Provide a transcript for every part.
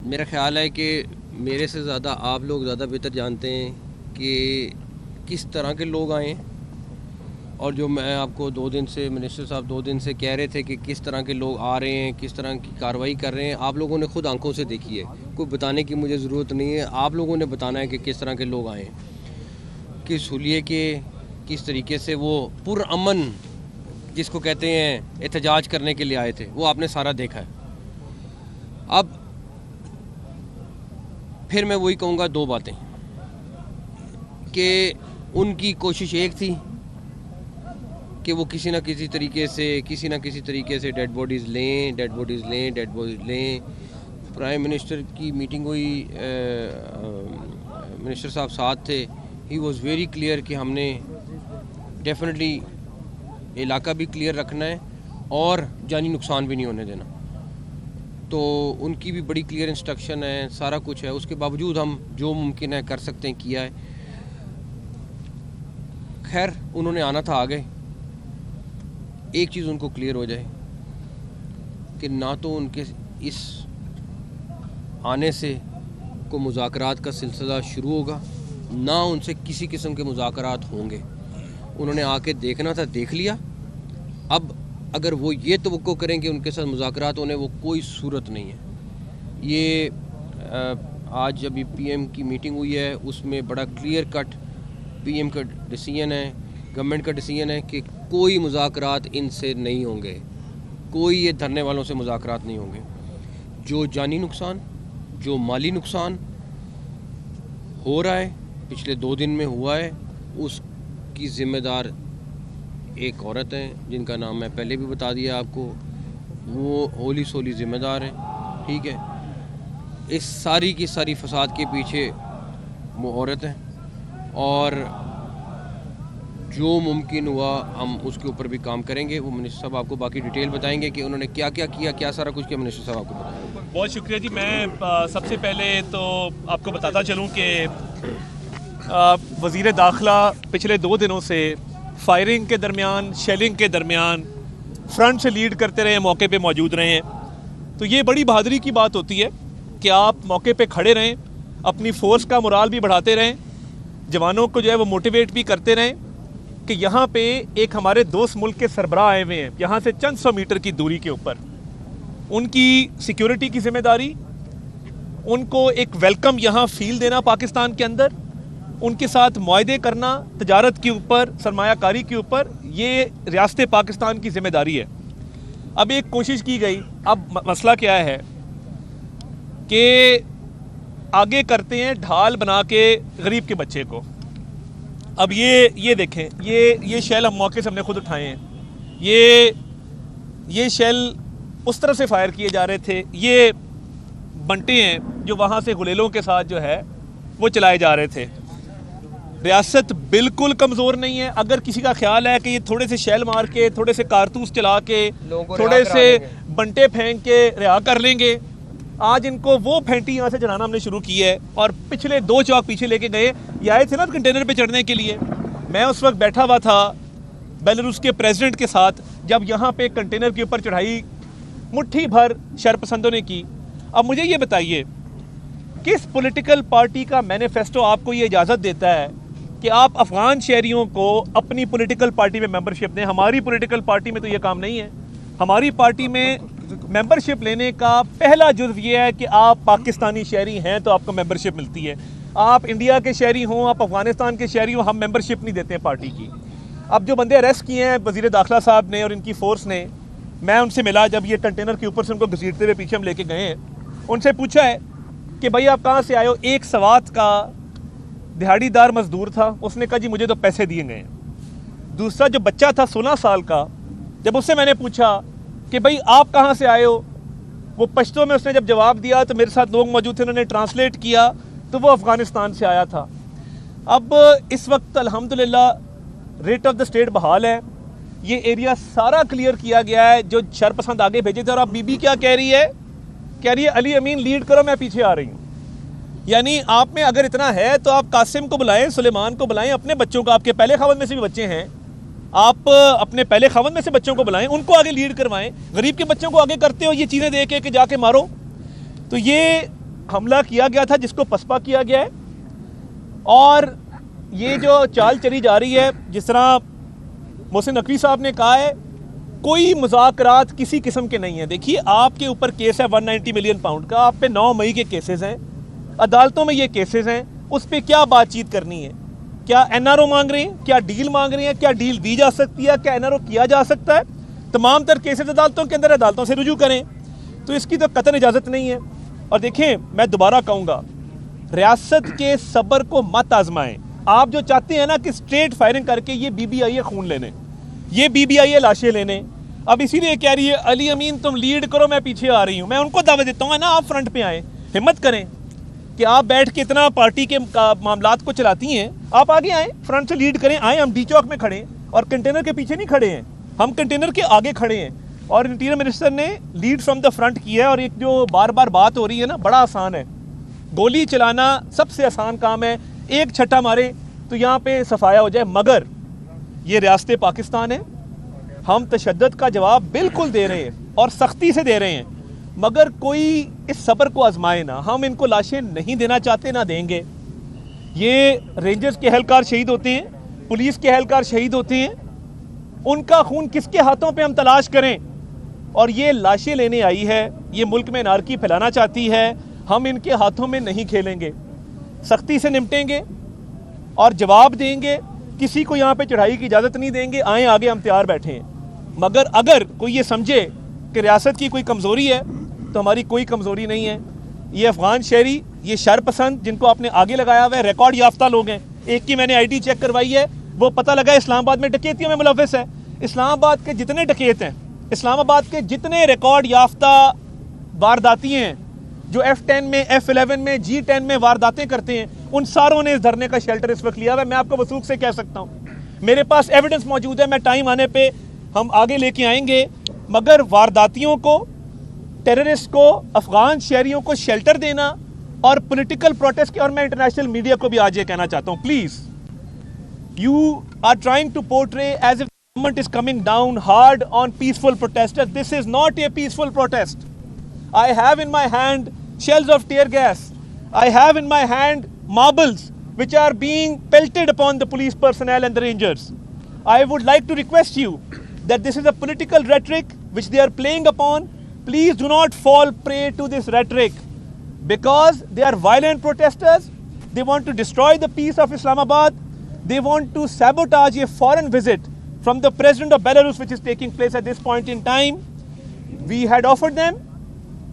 मेरा ख़्याल है कि मेरे से ज़्यादा आप लोग ज़्यादा बेहतर जानते हैं कि किस तरह के लोग आए हैं, और जो मैं आपको 2 दिन से मिनिस्टर साहब 2 दिन से कह रहे थे कि किस तरह के लोग आ रहे हैं, किस तरह की कार्रवाई कर रहे हैं, आप लोगों ने खुद आंखों से देखी है। कोई बताने की मुझे ज़रूरत नहीं है, आप लोगों ने बताना है कि किस तरह के लोग आए हैं, किस हुलिये के, किस तरीके से वो पुरअमन जिसको कहते हैं एहतजाज करने के लिए आए थे, वो आपने सारा देखा है। अब फिर मैं वही कहूँगा 2 बातें कि उनकी कोशिश एक थी कि वो किसी न किसी तरीके से डेड बॉडीज़ लें। प्राइम मिनिस्टर की मीटिंग हुई, मिनिस्टर साहब साथ थे। ही वॉज़ वेरी क्लियर कि हमने डेफिनेटली इलाका भी क्लियर रखना है और जानी नुकसान भी नहीं होने देना। तो उनकी भी बड़ी क्लियर इंस्ट्रक्शन है, सारा कुछ है। उसके बावजूद हम जो मुमकिन है कर सकते हैं किया है। खैर उन्होंने आना था, आ गए। एक चीज़ उनको क्लियर हो जाए कि ना तो उनके इस आने से को मुज़ाकरात का सिलसिला शुरू होगा, ना उनसे किसी किस्म के मुज़ाकरात होंगे। उन्होंने आके देखना था, देख लिया। अब अगर वो ये तवक्को करें कि उनके साथ मुज़ाकरात होने, वो कोई सूरत नहीं है। ये आज अभी पीएम की मीटिंग हुई है, उसमें बड़ा क्लियर कट पीएम का डिसीजन है, गवर्नमेंट का डिसीजन है कि कोई मुज़ाकरात इनसे नहीं होंगे, कोई ये धरने वालों से मुज़ाकरात नहीं होंगे। जो जानी नुकसान, जो माली नुकसान हो रहा है, पिछले 2 दिन में हुआ है, उसकी ज़िम्मेदार एक औरत है जिनका नाम मैं पहले भी बता दिया आपको। वो होली सोली ज़िम्मेदार है, ठीक है। इस सारी की सारी फसाद के पीछे वो औरत है, और जो मुमकिन हुआ हम उसके ऊपर भी काम करेंगे। वो मिनिस्टर साहब आपको बाकी डिटेल बताएंगे कि उन्होंने क्या क्या किया, क्या सारा कुछ किया। मिनिस्टर साहब आपको बताएंगे। बहुत शुक्रिया जी। मैं सबसे पहले तो आपको बताता चलूं कि वज़ीर दाखिला पिछले 2 दिनों से फायरिंग के दरमियान, शेलिंग के दरमियान फ्रंट से लीड करते रहे, मौके पे मौजूद रहे हैं। तो ये बड़ी बहादुरी की बात होती है कि आप मौके पे खड़े रहें, अपनी फ़ोर्स का मोराल भी बढ़ाते रहें, जवानों को जो है वो मोटिवेट भी करते रहें कि यहाँ पे एक हमारे दोस्त मुल्क के सरबराह आए हुए हैं, यहाँ से चंद 100 मीटर की दूरी के ऊपर। उनकी सिक्योरिटी की जिम्मेदारी, उनको एक वेलकम यहाँ फील देना पाकिस्तान के अंदर, उनके साथ मुआहदे करना तजारत के ऊपर, सरमायाकारी के ऊपर, ये रियासत पाकिस्तान की जिम्मेदारी है। अब एक कोशिश की गई, अब मसला क्या है कि आगे करते हैं ढाल बना के गरीब के बच्चे को। अब ये देखें, ये शेल हम मौके से हमने खुद उठाए हैं। ये शेल उस तरफ से फायर किए जा रहे थे, ये बंटे हैं जो वहाँ से गुलेलों के साथ जो है वो चलाए जा रहे थे। रियासत बिल्कुल कमज़ोर नहीं है। अगर किसी का ख्याल है कि ये थोड़े से शेल मार के, थोड़े से कारतूस चला के, थोड़े से बंटे फेंक के रिहा कर लेंगे, आज इनको वो फेंटी यहाँ से जलाना हमने शुरू की है। और पिछले 2 चौक पीछे लेके गए, ये आए थे ना कंटेनर पे चढ़ने के लिए। मैं उस वक्त बैठा हुआ था बेलारूस के प्रेसिडेंट के साथ, जब यहाँ पे कंटेनर के ऊपर चढ़ाई मुट्ठी भर शरपसंदों ने की। अब मुझे ये बताइए, किस पॉलिटिकल पार्टी का मैनिफेस्टो आपको ये इजाज़त देता है कि आप अफगान शहरियों को अपनी पॉलिटिकल पार्टी में मेंबरशिप दें? हमारी पॉलिटिकल पार्टी में तो ये काम नहीं है। हमारी पार्टी में मेंबरशिप लेने का पहला जुज़्व ये है कि आप पाकिस्तानी शहरी हैं तो आपको मेंबरशिप मिलती है। आप इंडिया के शहरी हों, आप अफगानिस्तान के शहरी हों, हम मेंबरशिप नहीं देते हैं पार्टी की। अब जो बंदे अरेस्ट किए हैं वज़ीर दाखिला साहब ने और इनकी फ़ोर्स ने, मैं उनसे मिला जब ये कंटेनर के ऊपर से उनको घसीटते हुए पीछे हम लेके गए हैं। उनसे पूछा है कि भाई आप कहाँ से आए हो? एक सवात का दिहाड़ीदार मजदूर था, उसने कहा जी मुझे तो पैसे दिए गए हैं। दूसरा जो बच्चा था 16 साल का, जब उससे मैंने पूछा कि भाई आप कहाँ से आए हो, वो पश्तो में उसने जब जवाब दिया तो मेरे साथ लोग मौजूद थे, उन्होंने ट्रांसलेट किया तो वो अफ़गानिस्तान से आया था। अब इस वक्त अल्हम्दुलिल्लाह रेट ऑफ द स्टेट बहाल है, ये एरिया सारा क्लियर किया गया है जो शरपसंद आगे भेजे थे। और अब बीबी क्या कह रही है? कह रही है अली अमीन लीड करो, मैं पीछे आ रही हूँ। यानी आप में अगर इतना है तो आप कासिम को बुलाएं, सुलेमान को बुलाएं, अपने बच्चों को, आपके पहले खावत में से भी बच्चे हैं, आप अपने पहले खावत में से बच्चों को बुलाएं, उनको आगे लीड करवाएं। गरीब के बच्चों को आगे करते हो ये चीज़ें दे के कि जाके मारो। तो ये हमला किया गया था जिसको पसपा किया गया है, और ये जो चाल चली जा रही है, जिस तरह मोहसिन नकवी साहब ने कहा है, कोई मुज़ाकरात किसी किस्म के नहीं है। देखिए, आपके ऊपर केस है 190 मिलियन पाउंड का, आप पे 9 मई के केसेस हैं, अदालतों में ये केसेस हैं, उस पर क्या बातचीत करनी है? क्या एनआरओ मांग रहे हैं? क्या डील मांग रहे हैं? क्या डील दी जा सकती है? क्या एनआरओ किया जा सकता है? तमाम तर केसेस अदालतों के अंदर, अदालतों से रुजू करें, तो इसकी तो कतई इजाज़त नहीं है। और देखें, मैं दोबारा कहूँगा, रियासत के सब्र को मत आजमाएं। आप जो चाहते हैं ना कि स्ट्रेट फायरिंग करके ये BBI खून लेने, ये BBI लाशें लेने, अब इसीलिए कह रही है अली अमीन तुम लीड करो, मैं पीछे आ रही हूँ। मैं उनको दावा देता हूँ ना, आप फ्रंट पे आए, हिम्मत करें कि आप बैठ के इतना पार्टी के मामलात को चलाती हैं, आप आगे आए, फ्रंट से लीड करें, आए। हम डी चौक में खड़े हैं और कंटेनर के पीछे नहीं खड़े हैं, हम कंटेनर के आगे खड़े हैं। और इंटीरियर मिनिस्टर ने लीड फ्रॉम द फ्रंट किया है। और एक जो बार बार बात हो रही है ना, बड़ा आसान है, गोली चलाना सबसे आसान काम है, एक छट्टा मारे तो यहाँ पे सफाया हो जाए। मगर ये रियासत पाकिस्तान है, हम तशद्दुद का जवाब बिल्कुल दे रहे हैं और सख्ती से दे रहे हैं, मगर कोई इस सब्र को आजमाए ना। हम इनको लाशें नहीं देना चाहते, ना देंगे। ये रेंजर्स के एहलकार शहीद होते हैं, पुलिस के एहलकार शहीद होते हैं, उनका खून किसके हाथों पे हम तलाश करें? और ये लाशें लेने आई है, ये मुल्क में नारकी फैलाना चाहती है, हम इनके हाथों में नहीं खेलेंगे, सख्ती से निपटेंगे और जवाब देंगे। किसी को यहाँ पे चढ़ाई की इजाज़त नहीं देंगे, आए आगे, हम तैयार बैठे हैं। मगर अगर कोई ये समझे कि रियासत की कोई कमज़ोरी है, तो हमारी कोई कमज़ोरी नहीं है। ये अफ़गान शहरी, ये शरपसंद जिनको आपने आगे लगाया हुआ है, रिकॉर्ड याफ्ता लोग हैं। एक की मैंने ID चेक करवाई है, वो पता लगा इस्लामाबाद में डकैतियों में मुलव्वस है। इस्लामाबाद के जितने डकैत हैं, इस्लामाबाद के जितने रिकॉर्ड याफ्ता वारदाती हैं, जो F10 में, F11 में, G10 में वारदातें करते हैं, उन सारों ने इस धरने का शेल्टर इस वक्त लिया हुआ है। मैं आपको वसूख से कह सकता हूँ, मेरे पास एविडेंस मौजूद है, मैं टाइम आने पे हम आगे लेके आएंगे। मगर वारदातियों को, टेररिस्ट को, अफगान शहरियों को शेल्टर देना और पॉलिटिकल प्रोटेस्ट के, और मैं इंटरनेशनल मीडिया को भी आज ये कहना चाहता हूँ, please, you are trying to portray as if government is coming down hard on peaceful protesters. This is not a peaceful protest. I have in my hand shells of tear gas. I have in my hand marbles which are being pelted upon the police personnel and the rangers. I would like to request you that this is a political rhetoric which they are playing upon. Please do not fall prey to this rhetoric, because they are violent protesters. They want to destroy the peace of Islamabad. They want to sabotage a foreign visit from the president of Belarus which is taking place at this point in time. We had offered them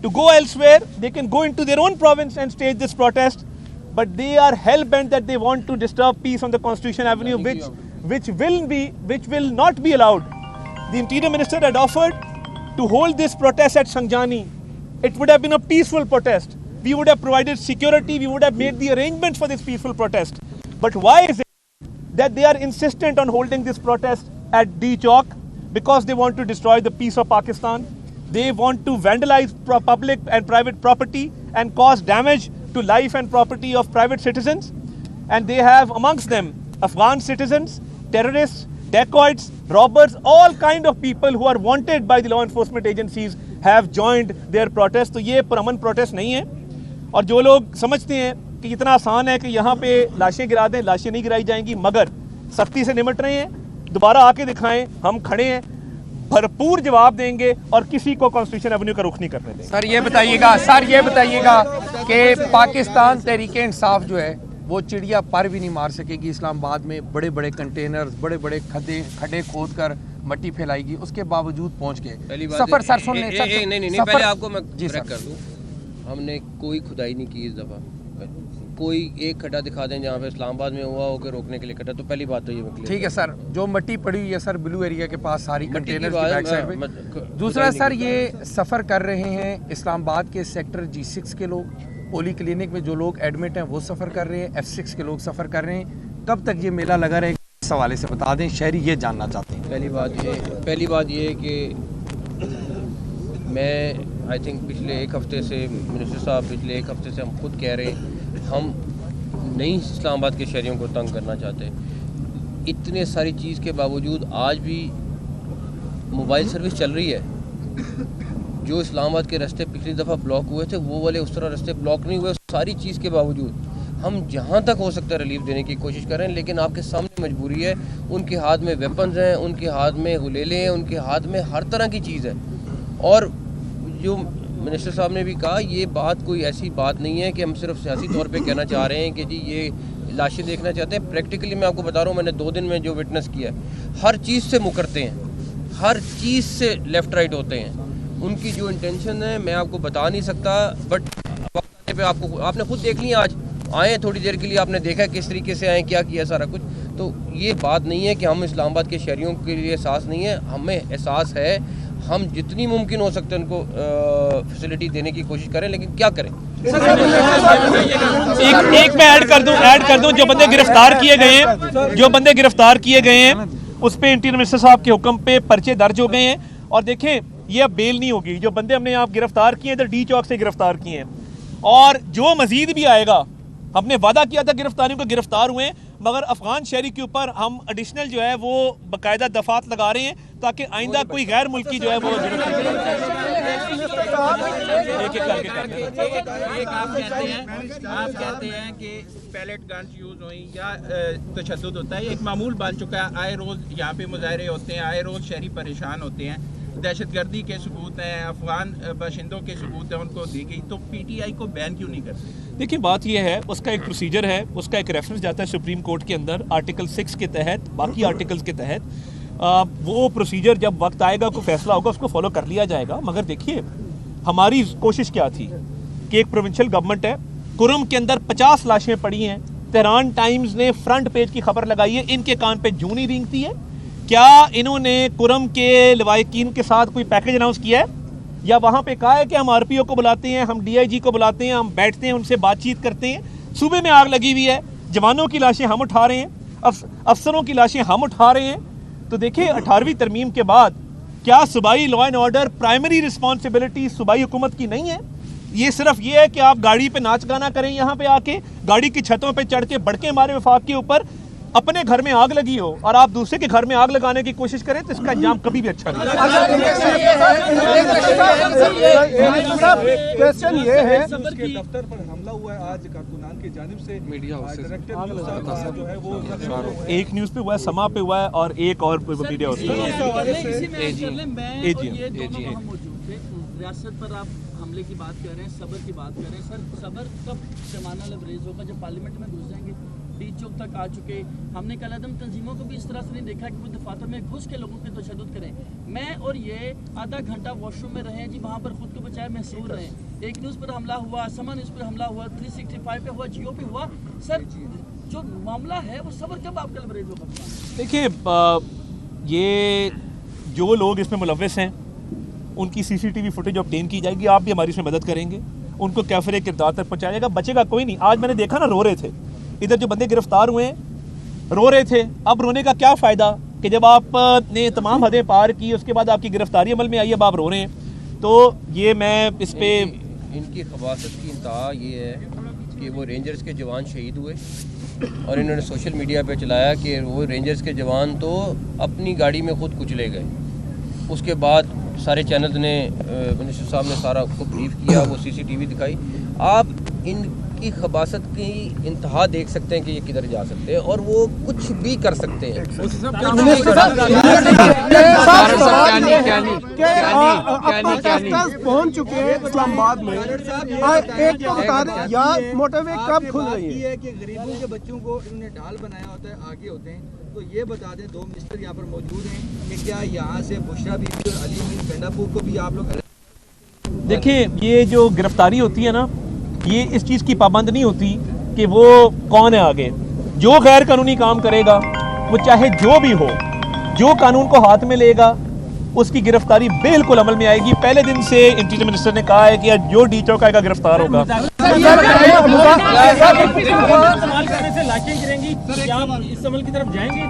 to go elsewhere. They can go into their own province and stage this protest, but they are hell-bent that they want to disturb peace on the Constitution Avenue, which will not be allowed. The Interior Minister had offered to hold this protest at Sangjani. It would have been a peaceful protest. We would have provided security, we would have made the arrangements for this peaceful protest. But why is it that they are insistent on holding this protest at D Chowk? Because they want to destroy the peace of Pakistan. They want to vandalize public and private property and cause damage to life and property of private citizens. And they have amongst them Afghan citizens, terrorists, dacoits, robbers, all kind of people who are wanted by the law enforcement agencies have joined their protest. तो ये पुरअमन protest नहीं है। और जो लोग समझते हैं कि इतना आसान है कि यहाँ पे लाशें गिरा दें, लाशें नहीं गिराई जाएंगी, मगर सख्ती से निमट रहे हैं। दोबारा आके दिखाएं, हम खड़े हैं, भरपूर जवाब देंगे और किसी को कॉन्स्टिट्यूशन एवेन्यू का रुख नहीं करने देंगे। सर ये बताइएगा कि पाकिस्तान तहरीक इंसाफ जो है वो चिड़िया पर भी नहीं मार सकेगी। इस्लामाबाद में बड़े बड़े कंटेनर्स, बड़े बड़े खड्डे खोद कर मट्टी फैलाएगी, उसके बावजूद पहुंच गए सफर। सर सुन ले, नहीं, पहले आपको मैं ब्रेक कर दूं। हमने कोई खुदाई नहीं की इस दफ़ा। कोई एक खड्डा दिखा दें जहाँ पे इस्लामाबाद में हुआ हो कि रोकने के लिए खड्डा, तो पहली बात तो ये ठीक है सर। जो मट्टी पड़ी हुई है सर ब्लू एरिया के पास सारी कंटेनर की बैक साइड में। दूसरा सर, ये सफ़र कर रहे हैं इस्लामाबाद के सेक्टर G6 के लोग, पोली क्लिनिक में जो लोग एडमिट हैं वो सफ़र कर रहे हैं, F6 के लोग सफ़र कर रहे हैं। कब तक ये मेला लगा रहेगा, इस हवाले से बता दें, शहरी ये जानना चाहते हैं। पहली बात ये कि मैं आई थिंक पिछले एक हफ़्ते से, मिनिस्टर साहब पिछले एक हफ़्ते से हम खुद कह रहे हैं, हम नहीं इस्लामाबाद के शहरियों को तंग करना चाहते। इतने सारी चीज़ के बावजूद आज भी मोबाइल सर्विस चल रही है। जो इस्लामाबाद के रास्ते पिछली दफ़ा ब्लॉक हुए थे वो वाले उस तरह रास्ते ब्लॉक नहीं हुए। सारी चीज़ के बावजूद हम जहाँ तक हो सकता है रिलीफ देने की कोशिश कर रहे हैं, लेकिन आपके सामने मजबूरी है। उनके हाथ में वेपन्स हैं, उनके हाथ में गुलेले हैं, उनके हाथ में हर तरह की चीज़ है। और जो मिनिस्टर साहब ने भी कहा, ये बात कोई ऐसी बात नहीं है कि हम सिर्फ सियासी तौर पे कहना चाह रहे हैं कि जी ये लाशें देखना चाहते हैं। प्रैक्टिकली मैं आपको बता रहा हूँ, मैंने 2 दिन में जो विटनेस किया है, हर चीज़ से मुकरते हैं, हर चीज़ से लेफ़्ट राइट होते हैं। उनकी जो इंटेंशन है मैं आपको बता नहीं सकता, बट वक्त पे आपने खुद देख लिया। आज आए थोड़ी देर के लिए, आपने देखा किस तरीके से आए, क्या किया सारा कुछ। तो ये बात नहीं है कि हम इस्लामाबाद के शहरियों के लिए एहसास नहीं है, हमें एहसास है। हम जितनी मुमकिन हो सकता है उनको फैसिलिटी देने की कोशिश करें, लेकिन क्या करें। एक मैं ऐड कर दूं जो बंदे गिरफ्तार किए गए हैं उस पे इंटीरियर मिनिस्टर साहब के हुक्म पे पर्चे दर्ज हो गए हैं। और देखें, ये अब बेल नहीं होगी। जो बंदे हमने यहाँ गिरफ्तार किए इधर डी चौक से गिरफ्तार किए हैं, और जो मजीद भी आएगा, हमने वादा किया था गिरफ्तारियों को, गिरफ्तार हुए, मगर अफगान शहरी के ऊपर हम एडिशनल जो है वो बाकायदा दफात लगा रहे हैं ताकि आइंदा कोई गैर मुल्की जो है वो आप कहते हैं कि पैलेट गन्स यूज हुई या तशद्दुद होता है, एक मामूल बन चुका है। आए रोज यहाँ पे मुजाहरे होते हैं, आए रोज शहरी परेशान होते हैं, दहशतगर्दी के सबूत हैं, अफगान बाशिंदों के सबूत हैं, उनको दी गई। तो पीटीआई को बैन क्यों नहीं करते? देखिए, बात यह है, उसका एक प्रोसीजर है, उसका एक रेफरेंस जाता है सुप्रीम कोर्ट के अंदर आर्टिकल 6 के तहत, बाकी आर्टिकल्स के तहत। वो प्रोसीजर जब वक्त आएगा, कोई फैसला होगा, उसको फॉलो कर लिया जाएगा। मगर देखिए, हमारी कोशिश क्या थी कि एक प्रोविंशियल गवर्नमेंट है, कुरम के अंदर 50 लाशें पड़ी हैं। तेहरान टाइम्स ने फ्रंट पेज की खबर लगाई है, इनके कान पे जूं नहीं रेंगती है। क्या इन्होंने कुरम के लवाहिकीन के साथ कोई पैकेज अनाउंस किया है, या वहाँ पे कहा है कि हम आरपीओ को बुलाते हैं, हम डीआईजी को बुलाते हैं, हम बैठते हैं, उनसे बातचीत करते हैं। सूबे में आग लगी हुई है, जवानों की लाशें हम उठा रहे हैं, अफसरों की लाशें हम उठा रहे हैं। तो देखिए, 18वीं तरमीम के बाद क्या सूबाई law and order primary responsibility सूबाई हुकूमत की नहीं है? ये सिर्फ ये है कि आप गाड़ी पे नाच गाना करें, यहाँ पे आके गाड़ी की छतों पे चढ़ के बड़के मारे वफाक के ऊपर, अपने घर में आग लगी हो और आप दूसरे के घर में आग लगाने की कोशिश करें, तो इसका अंजाम कभी भी अच्छा नहीं। क्वेश्चन ये है, उसके दफ्तर पर हमला हुआ है आज कारकुनान की जानिब से, मीडिया जो है वो एक न्यूज़ पे हुआ है, समा पे हुआ है, और एक और मीडिया हाउस रियासत पर आप हमले की बात कर रहे हैं, सबर की बात कर रहे हैं। सर, सबर कब पैमाना लबरेज होगा? जब पार्लियामेंट में घुस जाएंगे, डी चौक तक आ चुके। हमने कल अदम तंजीमों को भी इस तरह से नहीं देखा कि वो दफातर में घुस के लोगों पे तशद्दुद करें। मैं और ये आधा घंटा वॉशरूम में रहे जी, वहाँ पर खुद को बचाए महसूर रहे। एक न्यूज़ पर हमला हुआ, समा न्यूज़ पर हमला हुआ, 365 पे हुआ, जियो पे हुआ। सर, जो मामला है वो सबर कब आपका लबरेज होगा? देखिए, ये जो लोग इसमें मुलव्वस हैं उनकी सीसीटीवी फुटेज ऑब्टेन की जाएगी। आप भी हमारी इसमें मदद करेंगे, उनको कैफरे किरदार तक पहुँचाया जाएगा। बचेगा कोई नहीं। आज मैंने देखा ना, रो रहे थे इधर जो बंदे गिरफ्तार हुए हैं, रो रहे थे। अब रोने का क्या फ़ायदा कि जब आपने तमाम हदें पार की, उसके बाद आपकी गिरफ्तारी अमल में आई, अब आप रो रहे हैं। तो ये मैं इस पे इनकी खबासत की इंतहा ये है कि वो रेंजर्स के जवान शहीद हुए और इन्होंने सोशल मीडिया पे चलाया कि वो रेंजर्स के जवान तो अपनी गाड़ी में खुद कुचले गए। उसके बाद सारे चैनल ने, मिनिस्टर साहब ने सारा को ब्रीफ किया, वो सीसीटीवी दिखाई। आप इनकी खबासत की इंतहा देख सकते हैं कि ये किधर जा सकते हैं और वो कुछ भी कर सकते हैं। पहुंच चुके हैं इस्लामाबाद में। एक तो बता दें, यार मोटरवे कब खुल रही है? कि गरीबों के बच्चों को इन्होंने ढाल बनाया होता है, आगे होते हैं। तो ये बता दें, 2 मिनिस्टर यहाँ पर मौजूद हैं, कि क्या यहाँ से बुशरा बीबी और अली मीर गंडापुर को भी आप लोग? देखिए, ये जो गिरफ्तारी होती है ना, ये इस चीज़ की पाबंद नहीं होती कि वो कौन है आगे। जो गैर कानूनी काम करेगा, वो चाहे जो भी हो, जो कानून को हाथ में लेगा, उसकी गिरफ्तारी बिल्कुल अमल में आएगी। पहले दिन से इंटीरियर मिनिस्टर ने कहा है कि जो डी चौक आएगा गिरफ्तार होगा।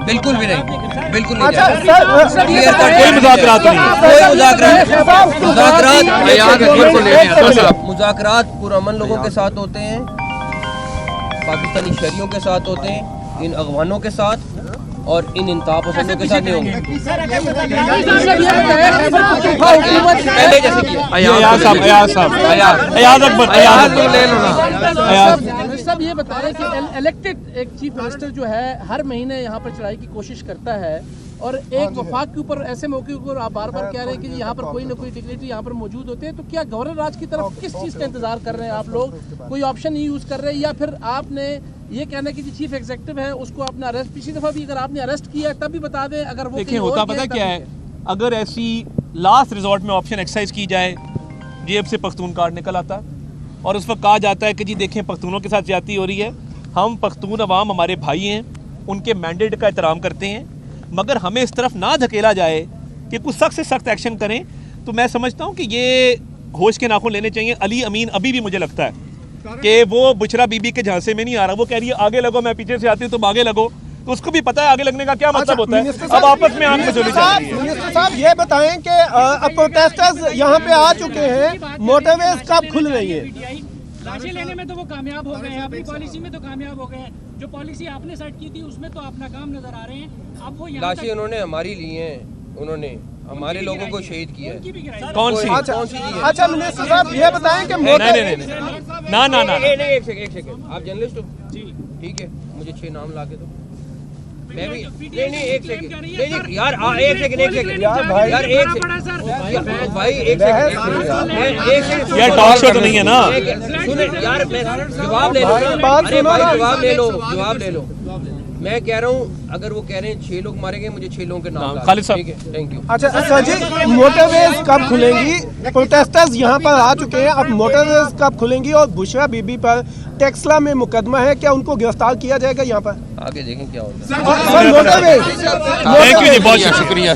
बिल्कुल भी नहीं, बिल्कुल नहीं। कोई मुज़ाकरात नहीं। मुज़ाकरात पुरअमन लोगों के साथ होते हैं, पाकिस्तानी शहरियों के साथ होते हैं, इन अगवानों के साथ। और इन इंतहा पसंदों के साथ नहीं होंगे। पहले जैसे किया सब ये बता रहे कि इलेक्टेड एक चीफ मिनिस्टर जो है हर महीने यहाँ पर चढ़ाई की कोशिश करता है और एक वफाक के ऊपर ऐसे मौके के ऊपर आप बार बार कह रहे हैं कि यहाँ पर कोई ना कोई डिग्निटी यहाँ पर मौजूद होते हैं, तो क्या गवर्नर राज की तरफ किस चीज़ का इंतजार कर रहे हैं आप लोग? कोई ऑप्शन नहीं यूज़ कर रहे हैं या फिर आपने ये कहना है कि जो चीफ एग्जीक्यूटिव है उसको आपने अरेस्ट, पिछली दफा भी अगर आपने अरेस्ट किया है तब भी बता दें, अगर वो देखिए होता पता क्या है, अगर ऐसी लास्ट रिजॉर्ट में ऑप्शन एक्सरसाइज की जाए, जेब से पख्तून कार्ड निकल आता और उस वक्त कहा जाता है कि जी देखें पख्तूनों के साथ ज्यादती हो रही है, हम पख्तून अवाम हमारे भाई हैं, उनके मैंडेट का एहतराम करते हैं, मगर हमें इस तरफ ना धकेला जाए कि कुछ सख्त से सख्त एक्शन करें। तो मैं समझता हूँ कि ये होश के नाखून लेने चाहिए। अली अमीन अभी भी मुझे लगता है कि वो बुशरा बीबी के झांसे में नहीं आ रहा, वो कह रही है आगे लगो, मैं पीछे से आती हूँ तुम आगे लगो, तो उसको भी पता है आगे लगने का क्या मतलब होता है। अब आपस में आंख में चली जा रही है। मिनिस्टर साहब ये बताएं कि अब प्रोटेस्टर्स यहाँ पे आ चुके हैं, मोटरवेज कब खुल रही है? लाशें लेने में तो वो कामयाब हो गए हैं, अपनी पॉलिसी में तो कामयाब हो गए हैं, जो पॉलिसी आपने सेट की थी उसमें तो आप नाकाम नजर आ रहे हैं। अब वो लाशें उन्होंने हमारी ली हैं, उन्होंने हमारे लोगों को शहीद किया है। कौन सी? अच्छा मिनिस्टर साहब ये बताएं कि नहीं एक सेकंड, आप जर्नलिस्ट हो जी, ठीक है, मुझे 6 नाम ला के दो। मैं भी नहीं एक सेकंड यार, एक सेकंड यार भाई, यार एक सेकंड यार टॉक शो तो नहीं है ना। सुने यार, मैं जवाब ले लो, अरे भाई जवाब ले लो। मैं कह रहा हूँ अगर वो कह रहे हैं 6 लोग मारे गए, मुझे 6 लोगों के नाम खालिद साहब, ठीक है, थैंक यू। अच्छा सर जी, मोटरवेज कब खुलेंगी? प्रोटेस्टर्स यहाँ पर आ चुके हैं, अब मोटरवेज कब खुलेंगी? और बुशरा बीबी पर टेक्सला में मुकदमा है, क्या उनको गिरफ्तार किया जाएगा यहाँ पर? आगे देखें क्या होता है। सर मोटरवेज, थैंक यू जी, बहुत शुक्रिया।